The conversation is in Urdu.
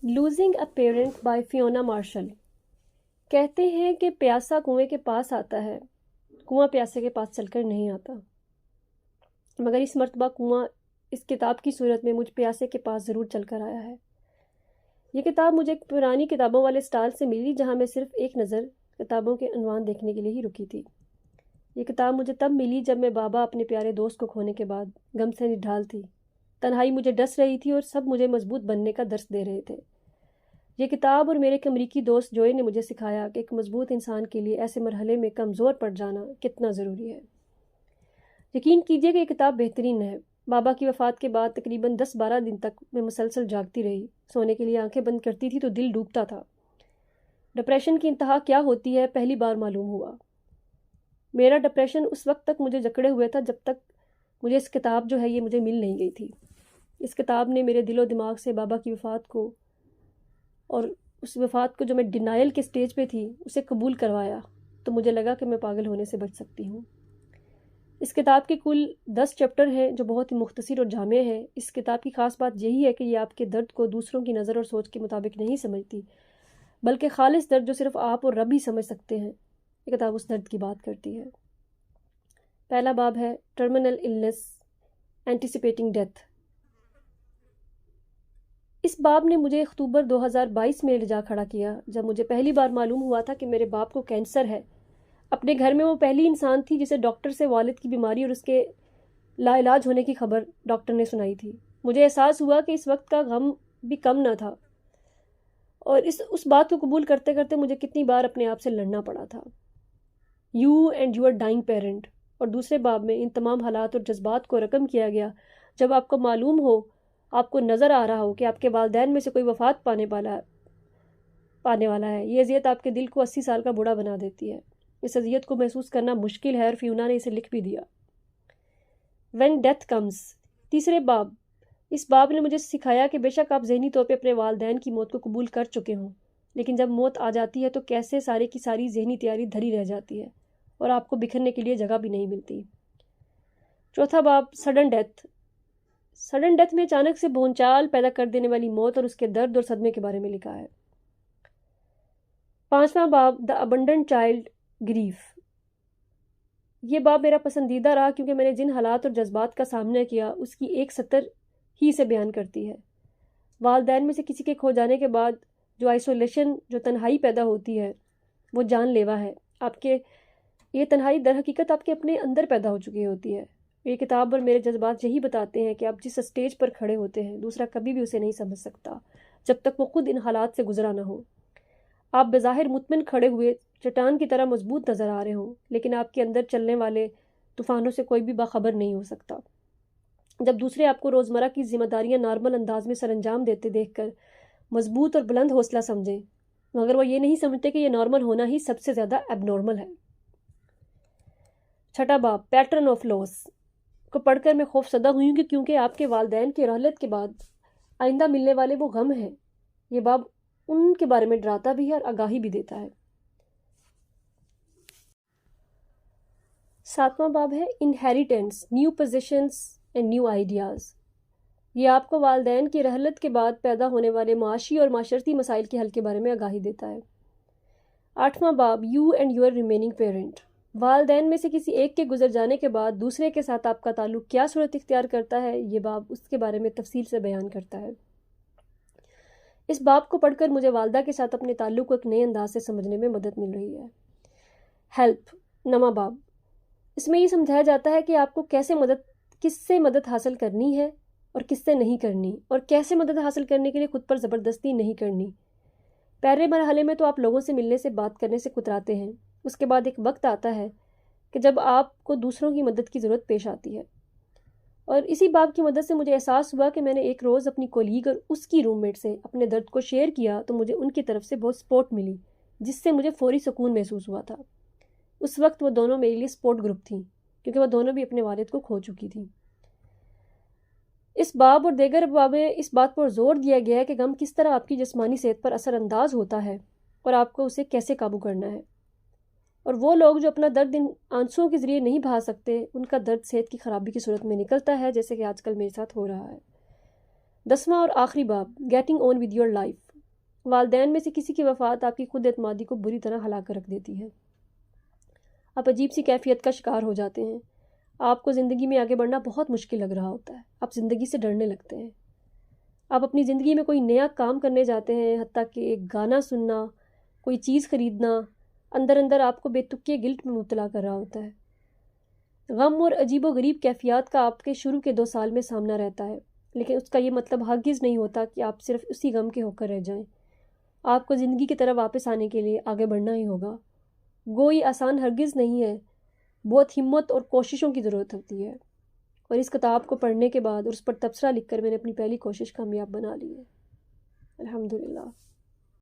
Losing a parent by Fiona Marshall. کہتے ہیں کہ پیاسا کنویں کے پاس آتا ہے، کنواں پیاسے کے پاس چل کر نہیں آتا، مگر اس مرتبہ کنواں اس کتاب کی صورت میں مجھ پیاسے کے پاس ضرور چل کر آیا ہے۔ یہ کتاب مجھے ایک پرانی کتابوں والے اسٹال سے ملی جہاں میں صرف ایک نظر کتابوں کے عنوان دیکھنے کے لیے ہی رکی تھی۔ یہ کتاب مجھے تب ملی جب میں بابا اپنے پیارے دوست کو کھونے کے بعد غم سے نڈھال تھی۔ تنہائی مجھے ڈس رہی تھی اور سب مجھے مضبوط بننے کا درس دے رہے تھے۔ یہ کتاب اور میرے ایک امریکی دوست جوئے نے مجھے سکھایا کہ ایک مضبوط انسان کے لیے ایسے مرحلے میں کمزور پڑ جانا کتنا ضروری ہے۔ یقین کیجئے کہ یہ کتاب بہترین ہے۔ بابا کی وفات کے بعد تقریباً 10-12 دن تک میں مسلسل جاگتی رہی۔ سونے کے لیے آنکھیں بند کرتی تھی تو دل ڈوبتا تھا۔ ڈپریشن کی انتہا کیا ہوتی ہے پہلی بار معلوم ہوا۔ میرا ڈپریشن اس وقت تک مجھے جکڑے ہوئے تھا جب تک مجھے اس کتاب جو ہے یہ مجھے مل نہیں گئی تھی۔ اس کتاب نے میرے دل و دماغ سے بابا کی وفات کو اور اس وفات کو جو میں ڈینائل کے سٹیج پہ تھی اسے قبول کروایا تو مجھے لگا کہ میں پاگل ہونے سے بچ سکتی ہوں۔ اس کتاب کے کل 10 چیپٹر ہیں جو بہت ہی مختصر اور جامع ہیں۔ اس کتاب کی خاص بات یہی ہے کہ یہ آپ کے درد کو دوسروں کی نظر اور سوچ کے مطابق نہیں سمجھتی، بلکہ خالص درد جو صرف آپ اور رب ہی سمجھ سکتے ہیں۔ یہ کتاب اس درد کی بات کرتی ہے۔ پہلا باب ہے ٹرمینل النس، اینٹیسپیٹنگ ڈیتھ۔ اس باب نے مجھے اکتوبر 2022 میں لجا کھڑا کیا جب مجھے پہلی بار معلوم ہوا تھا کہ میرے باپ کو کینسر ہے۔ اپنے گھر میں وہ پہلی انسان تھی جسے ڈاکٹر سے والد کی بیماری اور اس کے لا علاج ہونے کی خبر ڈاکٹر نے سنائی تھی۔ مجھے احساس ہوا کہ اس وقت کا غم بھی کم نہ تھا اور اس بات کو قبول کرتے کرتے مجھے کتنی بار اپنے آپ سے لڑنا پڑا تھا۔ You and your dying parent, اور دوسرے باب میں ان تمام حالات اور جذبات کو رقم کیا گیا جب آپ کو معلوم ہو، آپ کو نظر آ رہا ہو کہ آپ کے والدین میں سے کوئی وفات پانے والا ہے۔ یہ اذیت آپ کے دل کو 80 سال کا بوڑھا بنا دیتی ہے۔ اس اذیت کو محسوس کرنا مشکل ہے اور فیونا نے اسے لکھ بھی دیا۔ وین ڈیتھ کمز، تیسرے باب۔ اس باب نے مجھے سکھایا کہ بے شک آپ ذہنی طور پہ اپنے والدین کی موت کو قبول کر چکے ہوں، لیکن جب موت آ جاتی ہے تو کیسے سارے کی ساری ذہنی تیاری دھری رہ جاتی ہے اور آپ کو بکھرنے کے لیے جگہ بھی نہیں ملتی۔ چوتھا باب سڈن ڈیتھ۔ سڈن ڈیتھ میں اچانک سے بھونچال پیدا کر دینے والی موت اور اس کے درد اور صدمے کے بارے میں لکھا ہے۔ پانچواں باب دا ابنڈنٹ چائلڈ گریف۔ یہ باب میرا پسندیدہ رہا کیونکہ میں نے جن حالات اور جذبات کا سامنا کیا اس کی ایک سطر ہی سے بیان کرتی ہے۔ والدین میں سے کسی کے کھو جانے کے بعد جو آئسولیشن، جو تنہائی پیدا ہوتی ہے وہ جان لیوا ہے۔ یہ تنہائی در حقیقت آپ کے اپنے اندر پیدا ہو چکی ہوتی ہے۔ یہ کتاب اور میرے جذبات یہی بتاتے ہیں کہ آپ جس اسٹیج پر کھڑے ہوتے ہیں دوسرا کبھی بھی اسے نہیں سمجھ سکتا جب تک وہ خود ان حالات سے گزرا نہ ہو۔ آپ بظاہر مطمئن کھڑے ہوئے چٹان کی طرح مضبوط نظر آ رہے ہوں، لیکن آپ کے اندر چلنے والے طوفانوں سے کوئی بھی باخبر نہیں ہو سکتا۔ جب دوسرے آپ کو روزمرہ کی ذمہ داریاں نارمل انداز میں سر انجام دیتے دیکھ کر مضبوط اور بلند حوصلہ سمجھیں، مگر وہ یہ نہیں سمجھتے کہ یہ نارمل ہونا ہی سب سے زیادہ ایب نارمل ہے۔ چھٹا باب پیٹرن آف لاس کو پڑھ کر میں خوف زدہ ہوئی ہوں کیونکہ آپ کے والدین کی رحلت کے بعد آئندہ ملنے والے وہ غم ہیں۔ یہ باب ان کے بارے میں ڈراتا بھی ہے اور آگاہی بھی دیتا ہے۔ ساتواں باب ہے inheritance, new positions and new ideas. یہ آپ کو والدین کی رحلت کے بعد پیدا ہونے والے معاشی اور معاشرتی مسائل کے حل کے بارے میں آگاہی دیتا ہے۔ آٹھواں باب you and your remaining parent. والدین میں سے کسی ایک کے گزر جانے کے بعد دوسرے کے ساتھ آپ کا تعلق کیا صورت اختیار کرتا ہے، یہ باب اس کے بارے میں تفصیل سے بیان کرتا ہے۔ اس باب کو پڑھ کر مجھے والدہ کے ساتھ اپنے تعلق کو ایک نئے انداز سے سمجھنے میں مدد مل رہی ہے۔ ہیلپ، نواں باب۔ اس میں یہ سمجھایا جاتا ہے کہ آپ کو کس سے مدد حاصل کرنی ہے اور کس سے نہیں کرنی، اور کیسے مدد حاصل کرنے کے لیے خود پر زبردستی نہیں کرنی۔ پہلے مرحلے میں تو آپ لوگوں سے ملنے سے، بات کرنے سے کتراتے ہیں۔ اس کے بعد ایک وقت آتا ہے کہ جب آپ کو دوسروں کی مدد کی ضرورت پیش آتی ہے، اور اسی باب کی مدد سے مجھے احساس ہوا کہ میں نے ایک روز اپنی کولیگ اور اس کی روم میٹ سے اپنے درد کو شیئر کیا تو مجھے ان کی طرف سے بہت سپورٹ ملی جس سے مجھے فوری سکون محسوس ہوا تھا۔ اس وقت وہ دونوں میرے لیے سپورٹ گروپ تھیں کیونکہ وہ دونوں بھی اپنے والد کو کھو چکی تھیں۔ اس باب اور دیگر باب میں اس بات پر زور دیا گیا ہے کہ غم کس طرح آپ کی جسمانی صحت پر اثر انداز ہوتا ہے اور آپ کو اسے کیسے قابو کرنا ہے، اور وہ لوگ جو اپنا درد ان آنسوؤں کے ذریعے نہیں بہا سکتے ان کا درد صحت کی خرابی کی صورت میں نکلتا ہے، جیسے کہ آج کل میرے ساتھ ہو رہا ہے۔ 10واں اور آخری باب getting on with your life. والدین میں سے کسی کی وفات آپ کی خود اعتمادی کو بری طرح ہلا کر رکھ دیتی ہے۔ آپ عجیب سی کیفیت کا شکار ہو جاتے ہیں۔ آپ کو زندگی میں آگے بڑھنا بہت مشکل لگ رہا ہوتا ہے۔ آپ زندگی سے ڈرنے لگتے ہیں۔ آپ اپنی زندگی میں کوئی نیا کام کرنے جاتے ہیں، حتیٰ کہ ایک گانا سننا، کوئی چیز خریدنا، اندر اندر آپ کو بے تکے گلٹ میں مبتلا کر رہا ہوتا ہے۔ غم اور عجیب و غریب کیفیات کا آپ کے شروع کے 2 سال میں سامنا رہتا ہے، لیکن اس کا یہ مطلب ہرگز نہیں ہوتا کہ آپ صرف اسی غم کے ہو کر رہ جائیں۔ آپ کو زندگی کی طرف واپس آنے کے لیے آگے بڑھنا ہی ہوگا۔ گوئی آسان ہرگز نہیں ہے، بہت ہمت اور کوششوں کی ضرورت ہوتی ہے، اور اس کتاب کو پڑھنے کے بعد اور اس پر تبصرہ لکھ کر میں نے اپنی پہلی کوشش کامیاب بنا لی ہے، الحمدللہ۔